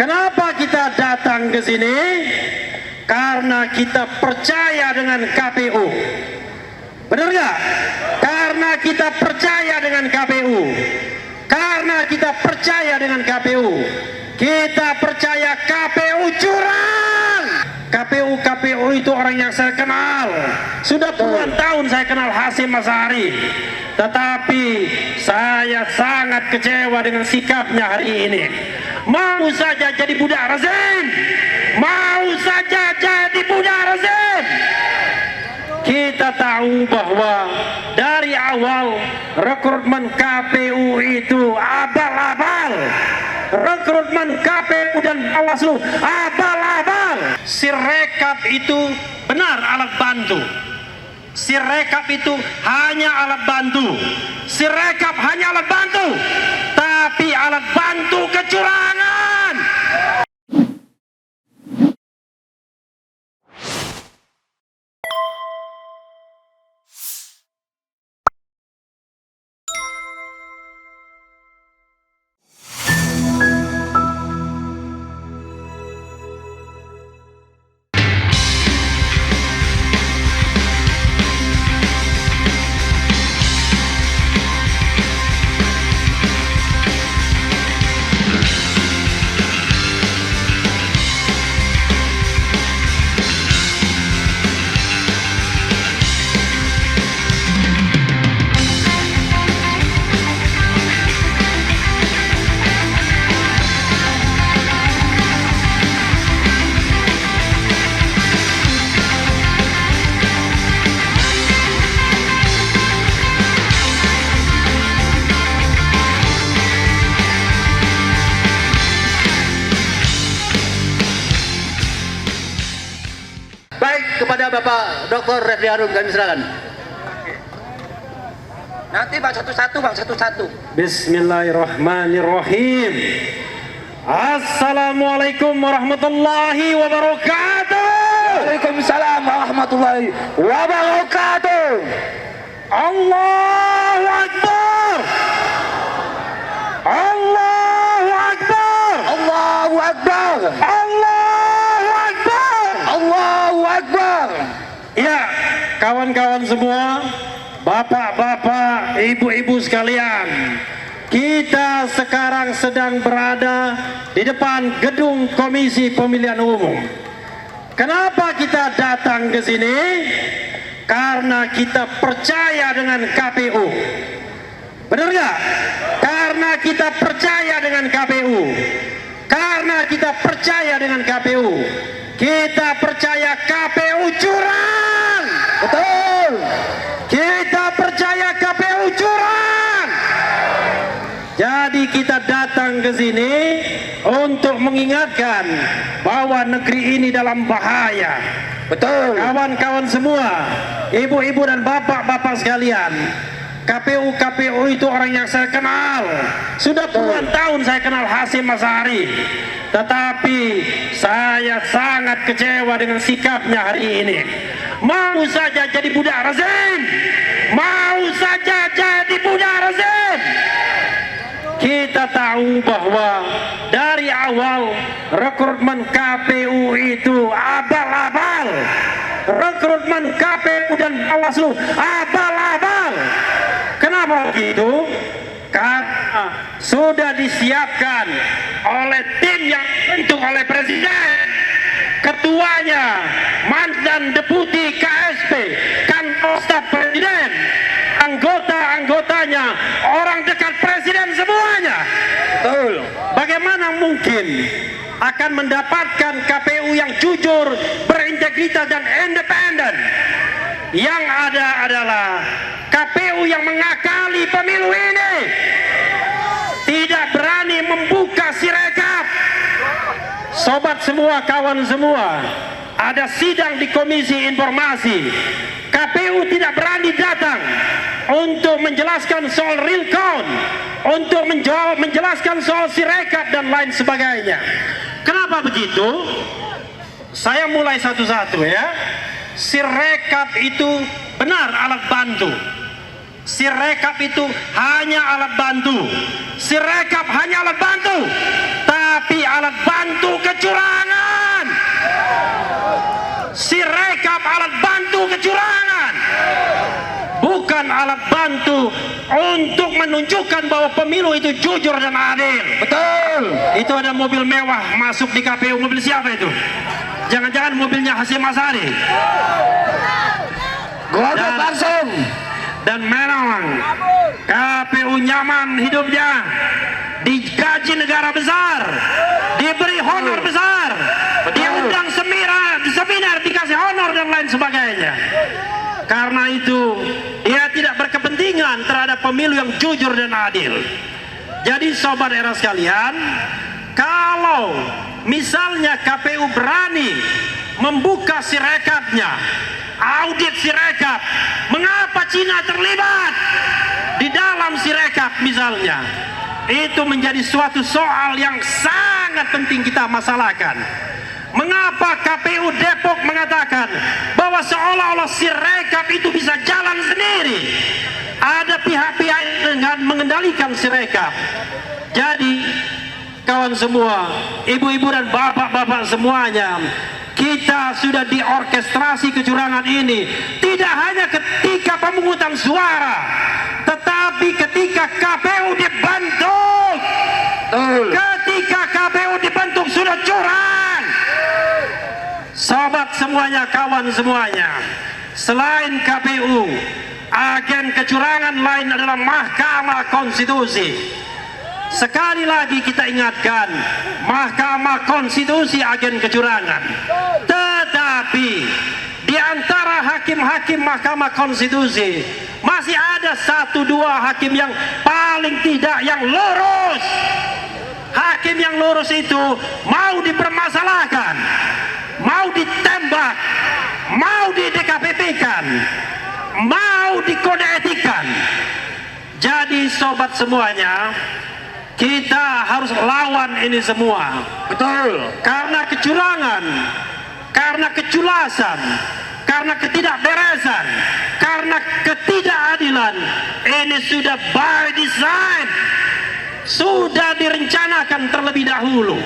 Kenapa kita datang ke sini? Karena kita percaya dengan KPU. Benar nggak? Karena kita percaya dengan KPU. Karena kita percaya dengan KPU. Kita percaya KPU curang. KPU itu orang yang saya kenal. Sudah puluhan tahun saya kenal Hasyim Asy'ari. Tetapi saya sangat kecewa dengan sikapnya hari ini. Mau saja jadi budak rezim. Mau saja jadi budak rezim. Kita tahu bahwa dari awal rekrutmen KPU itu abal-abal. Rekrutmen KPU dan Bawaslu abal-abal. Sirekap itu benar alat bantu. Sirekap itu hanya alat bantu. Sirekap hanya alat bantu, tapi alat bantu kecurangan. Kepada Bapak Dr. Refli Harun kami silakan. Nanti bang satu-satu, bang satu-satu. Bismillahirrahmanirrahim. Assalamualaikum warahmatullahi wabarakatuh. Waalaikumsalam warahmatullahi wabarakatuh. Allahu Akbar. Allahu Akbar. Allahu Akbar. Allahu Akbar. Allahu Akbar. Ya, kawan-kawan semua, bapak-bapak, ibu-ibu sekalian, kita sekarang sedang berada di depan gedung Komisi Pemilihan Umum. Kenapa kita datang ke sini? Karena kita percaya dengan KPU. Benar nggak? Karena kita percaya dengan KPU. Karena kita percaya dengan KPU. Kita percaya KPU curang. Betul. Kita percaya KPU curang. Jadi kita datang ke sini untuk mengingatkan bahwa negeri ini dalam bahaya. Betul. Kawan-kawan semua, ibu-ibu dan bapak-bapak sekalian, KPU itu orang yang saya kenal. Sudah puluhan tahun saya kenal Hasyim Asy'ari. Tetapi saya sangat kecewa dengan sikapnya hari ini. Mau saja jadi budak rezim. Mau saja jadi budak rezim. Kita tahu bahwa dari awal rekrutmen KPU itu abal-abal. Rekrutmen KPU dan Bawaslu abal-abal. Kenapa begitu? Karena sudah disiapkan oleh tim yang dibentuk oleh Presiden. Ketuanya mantan deputi KSP, kantor staf Presiden. Anggota-anggotanya orang dekat Presiden semuanya. Betul. Bagaimana mungkin akan mendapatkan KPU yang jujur, berintegritas dan independen? Yang ada adalah KPU yang mengakali pemilu ini, tidak berani membuka sirekap. Sobat semua, kawan semua, ada sidang di Komisi Informasi. KPU tidak berani datang untuk menjelaskan soal real count, untuk menjelaskan soal sirekap dan lain sebagainya. Kenapa begitu? Saya mulai satu-satu ya. Sirekap itu benar alat bantu. Sirekap itu hanya alat bantu. Sirekap hanya alat bantu, tapi alat bantu kecurangan. Sirekap alat bantu kecurangan, bukan alat bantu untuk menunjukkan bahwa pemilu itu jujur dan adil. Betul. Itu ada mobil mewah masuk di KPU. Mobil siapa itu? Jangan-jangan mobilnya Hasyim Asyari. Golput langsung. Dan memang KPU nyaman hidupnya, digaji negara besar, diberi honor besar, diundang seminar, dikasih honor dan lain sebagainya. Karena itu dia tidak berkepentingan terhadap pemilu yang jujur dan adil. Jadi sobat era sekalian, kalau misalnya KPU berani membuka sirekapnya, audit sirekap, mengapa Cina terlibat di dalam sirekap misalnya, itu menjadi suatu soal yang sangat penting kita masalahkan. Mengapa KPU Depok mengatakan bahwa seolah-olah sirekap itu bisa jalan sendiri? Ada pihak-pihak yang mengendalikan sirekap. Jadi kawan semua, ibu-ibu dan bapak-bapak semuanya, kita sudah diorkestrasi kecurangan ini. Tidak hanya ketika pemungutan suara, tetapi ketika KPU dibentuk. Ketika KPU dibentuk sudah curang. Sobat semuanya, kawan semuanya, selain KPU, agen kecurangan lain adalah Mahkamah Konstitusi. Sekali lagi kita ingatkan, Mahkamah Konstitusi agen kecurangan. Tetapi di antara hakim-hakim Mahkamah Konstitusi masih ada 1-2 hakim yang paling tidak yang lurus. Hakim yang lurus itu mau dipermasalahkan, mau ditembak, mau di DKPP-kan, mau dikode etikan. Jadi sobat semuanya, kita harus lawan ini semua. Betul. Karena kecurangan, karena keculasan, karena ketidakberesan, karena ketidakadilan, ini sudah by design, sudah direncanakan terlebih dahulu.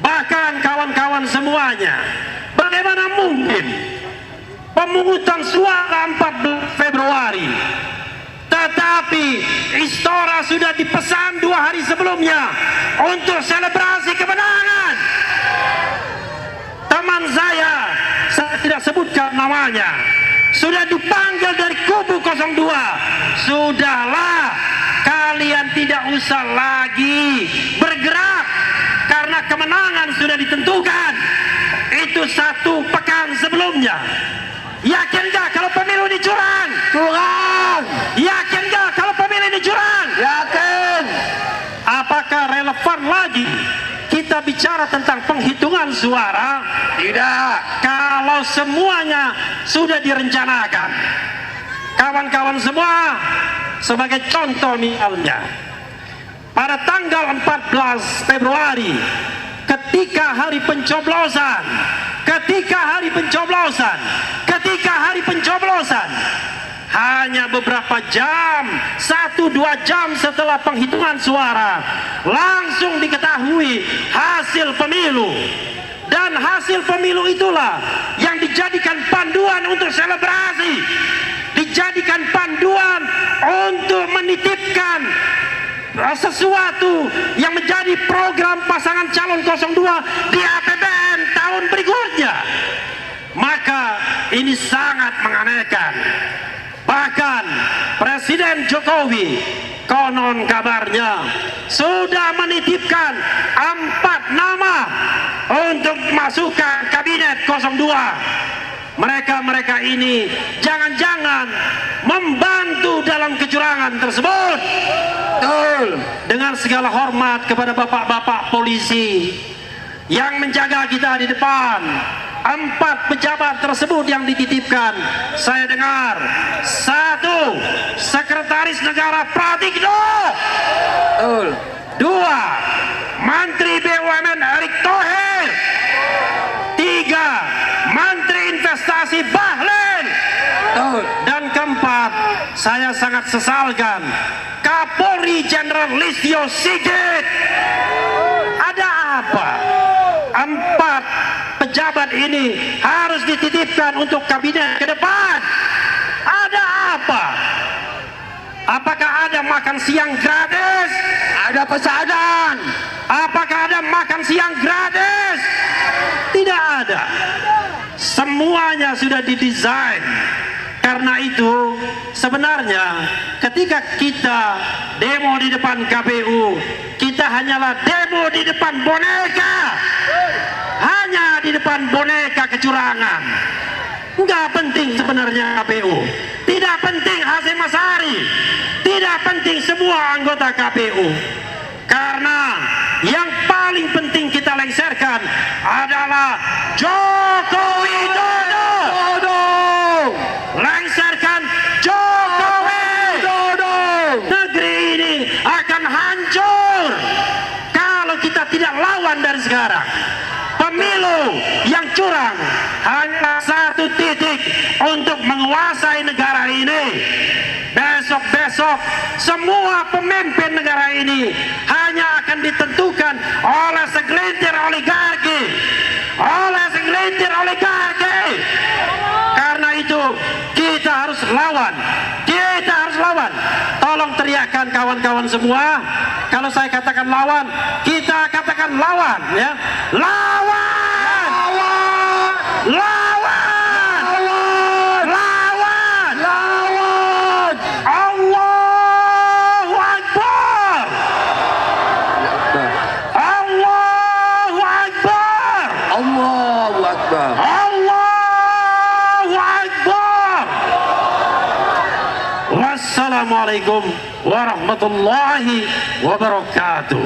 Bahkan kawan-kawan semuanya, bagaimana mungkin pemungutan suara 14 Februari, tetapi Istora sudah dipesan 2 hari sebelumnya untuk selebrasi kemenangan. Teman saya tidak sebutkan namanya, sudah dipanggil dari kubu 02. Sudahlah, kalian tidak usah lagi bergerak karena kemenangan sudah ditentukan. Itu 1 pekan sebelumnya. Yakin gak kalau pemilu ini curang? Curang. Yakin gak kalau pemilu ini curang? Yakin. Apakah relevan lagi kita bicara tentang penghitungan suara? Tidak. Kalau semuanya sudah direncanakan. Kawan-kawan semua, sebagai contoh misalnya, pada tanggal 14 Februari, ketika hari pencoblosan, hanya beberapa jam, 1-2 jam setelah penghitungan suara, langsung diketahui hasil pemilu. Dan hasil pemilu itulah yang dijadikan panduan untuk selebrasi, dijadikan panduan untuk menitipkan sesuatu yang menjadi program pasangan calon 02 di APBN tahun berikutnya. Maka ini sangat menganehkan. Bahkan Presiden Jokowi konon kabarnya sudah menitipkan 4 nama untuk masukkan kabinet 02. Mereka ini jangan-jangan membantu dalam kecurangan tersebut. Betul. Dengan segala hormat kepada bapak-bapak polisi yang menjaga kita di depan, 4 pejabat tersebut yang dititipkan, saya dengar 1. Sekretaris Negara Pratikno. Betul. 2. Menteri BUMN Erick Thohir. 3. Menteri Investasi Bahlil. Betul. Dan keempat, saya sangat sesalkan Kapolri Jenderal Listio Sigit. Ada apa? 4 pejabat ini harus dititipkan untuk kabinet ke depan. Ada apa? Apakah ada makan siang gratis? Ada pesanan. Apakah ada makan siang gratis? Tidak ada. Semuanya sudah didesain. Karena itu sebenarnya ketika kita demo di depan KPU, kita hanyalah demo di depan boneka. Hanya di depan boneka kecurangan. Enggak penting sebenarnya KPU. Tidak penting Hasyim Asyari. Tidak penting semua anggota KPU. Karena yang paling penting kita lengserkan adalah Joko Widodo. Lengserkan Jokowi. Negeri ini akan hancur kalau kita tidak lawan dari sekarang. Pemilu yang curang hanya 1 titik untuk menguasai negara ini. Besok-besok semua pemimpin negara ini hanya akan ditentukan oleh segelintir oligarki. Karena itu kita harus lawan. Tolong teriakkan kawan-kawan semua. Kalau saya katakan lawan, kita katakan lawan, ya. Lawan! Allahu Akbar! Allahu Akbar! Allahu Akbar. Allahu Akbar! Wassalamualaikum warahmatullahi wabarakatuh.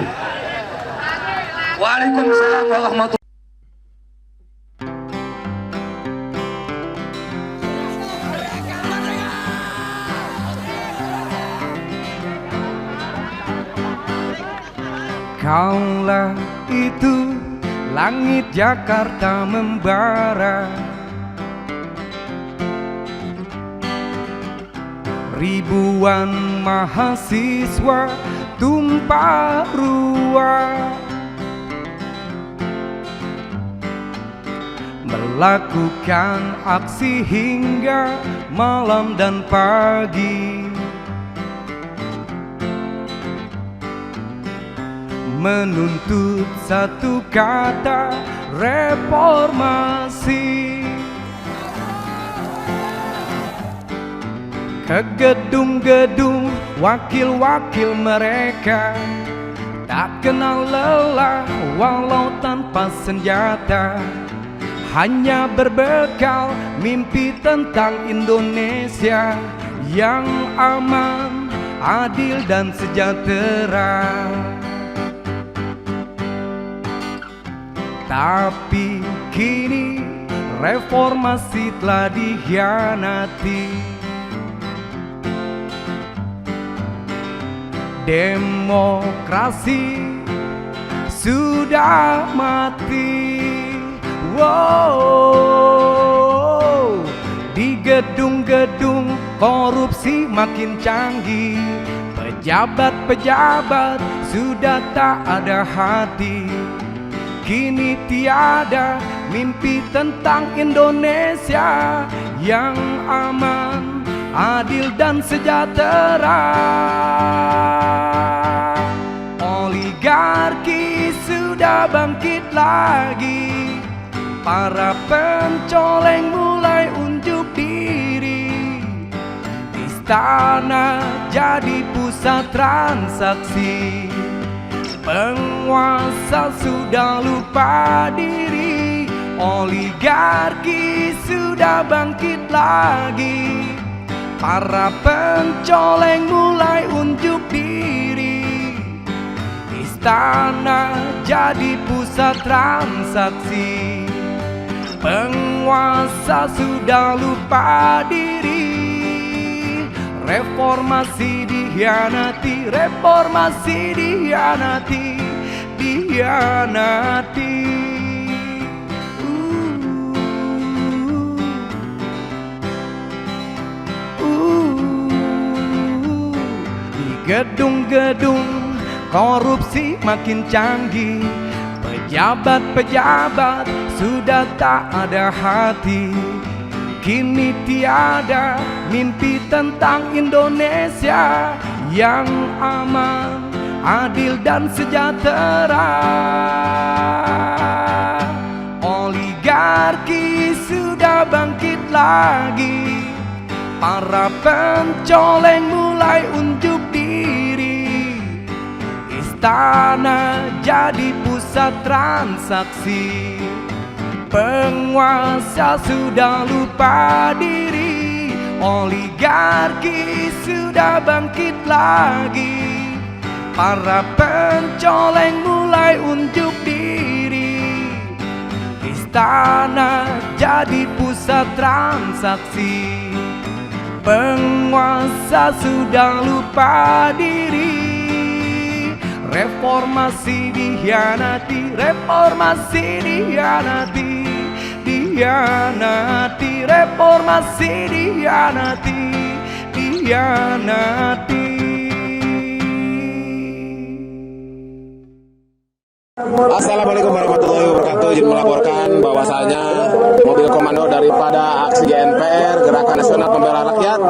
Waalaikumsalam warahmatullahi. Kaulah itu langit Jakarta membara, ribuan mahasiswa tumpah ruah, melakukan aksi hingga malam dan pagi, menuntut satu kata reformasi. Ke gedung-gedung wakil-wakil mereka tak kenal lelah walau tanpa senjata, hanya berbekal mimpi tentang Indonesia yang aman, adil dan sejahtera. Tapi kini reformasi telah dikhianati. Demokrasi sudah mati. Wow, di gedung-gedung korupsi makin canggih. Pejabat-pejabat sudah tak ada hati. Kini tiada mimpi tentang Indonesia yang aman, adil dan sejahtera. Oligarki sudah bangkit lagi. Para pencoleng mulai unjuk diri. Istana jadi pusat transaksi. Penguasa sudah lupa diri. Oligarki sudah bangkit lagi. Para pencoleng mulai unjuk diri. Istana jadi pusat transaksi. Penguasa sudah lupa diri. Reformasi dikhianati, reformasi dikhianati, dikhianati. Gedung-gedung korupsi makin canggih, pejabat-pejabat sudah tak ada hati. Kini tiada mimpi tentang Indonesia yang aman, adil dan sejahtera. Oligarki sudah bangkit lagi, para pencoleng mulai unjuk diri. Istana jadi pusat transaksi, penguasa sudah lupa diri. Oligarki sudah bangkit lagi, para pencoleng mulai unjuk diri. Istana jadi pusat transaksi, penguasa sudah lupa diri. Reformasi dikhianati, reformasi dikhianati, dikhianati, reformasi dikhianati, dikhianati. Assalamualaikum warahmatullahi wabarakatuh. Izin melaporkan bahwasanya mobil komando daripada aksi GNPR Gerakan Nasional Pembela Rakyat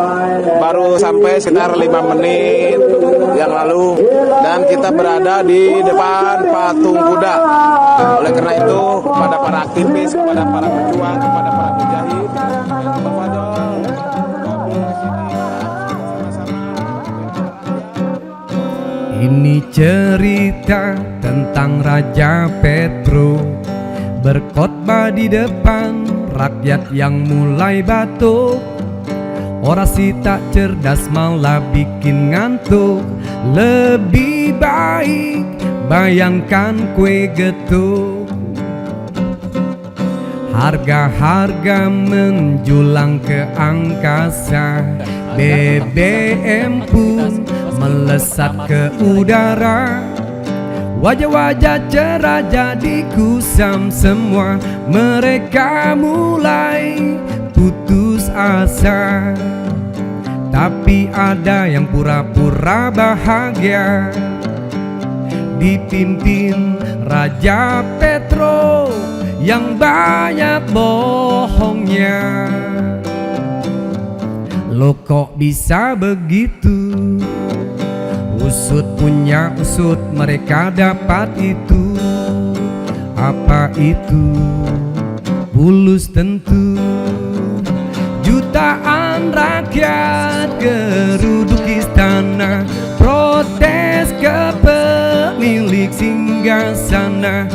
baru sampai sekitar 5 menit yang lalu, dan kita berada di depan patung kuda. Oleh karena itu, kepada para aktivis, kepada para pejuang, kepada para mujahid, Ini cerita tentang Raja Petro berkhotbah di depan rakyat yang mulai batuk. Orasi tak cerdas malah bikin ngantuk. Lebih baik bayangkan kue getuk. Harga-harga menjulang ke angkasa, BBM pun melesat ke udara. Wajah-wajah cerah jadi kusam semua. Mereka mulai putus asa, tapi ada yang pura-pura bahagia, dipimpin Raja Petro yang banyak bohongnya. Lo kok bisa begitu? Usut punya usut, mereka dapat itu. Apa itu? Bulus tentu. Jutaan rakyat geruduk istana, protes ke pemilik singgasana.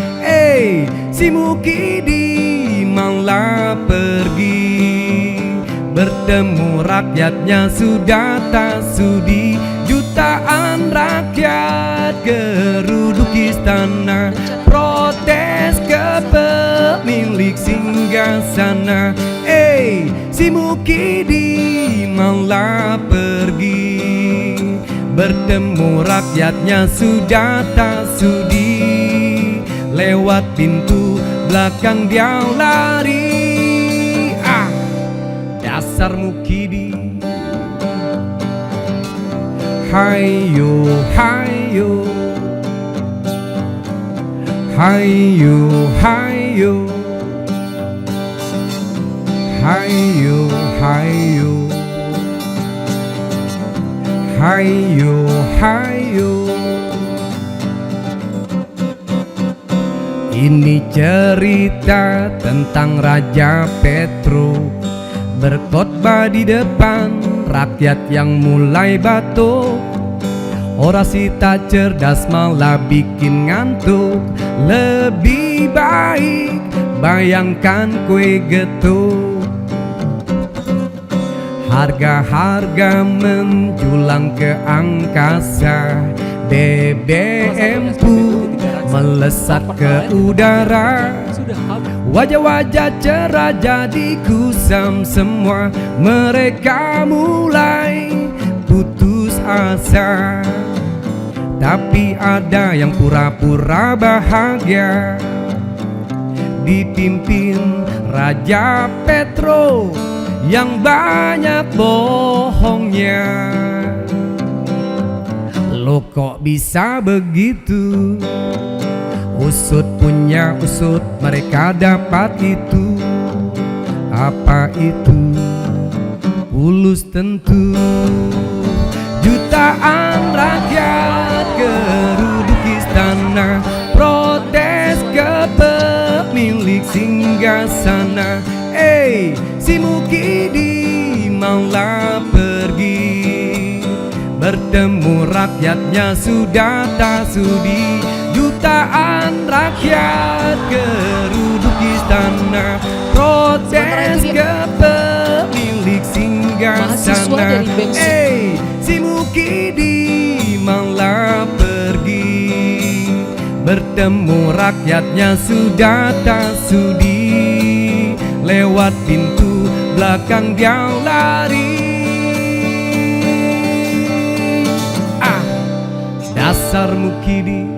Si Mukidi malah pergi, bertemu rakyatnya sudah tak sudi. Jutaan rakyat geruduk istana, protes ke pemilik singgasana. Si Mukidi malah pergi, bertemu rakyatnya sudah tak sudi. Lewat pintu belakang dia lari. Dasar Mukidi. Hayo, hayo, hayo, hayo, hayo, hayo, hayo, hayo. Ini cerita tentang Raja Petro berkhotbah di depan rakyat yang mulai batuk. Orasi tak cerdas malah bikin ngantuk. Lebih baik bayangkan kue getuk. Harga-harga menjulang ke angkasa, BBM pun melesat ke udara. Wajah-wajah cerah jadi kusam semua. Mereka mulai putus asa, tapi ada yang pura-pura bahagia, dipimpin Raja Petro yang banyak bohongnya. Loh kok bisa begitu? Usut punya usut, mereka dapat itu. Apa itu? Pulus tentu. Jutaan rakyat geruduk istana, protes ke pemilik singgasana. Si Mukidi maulah pergi, bertemu rakyatnya sudah tak sudi. Jutaan rakyat geruduk istana, protes ke pemilik singgasana. Si Mukidi malah pergi, bertemu rakyatnya sudah tak sudi. Lewat pintu belakang dia lari. Dasar Mukidi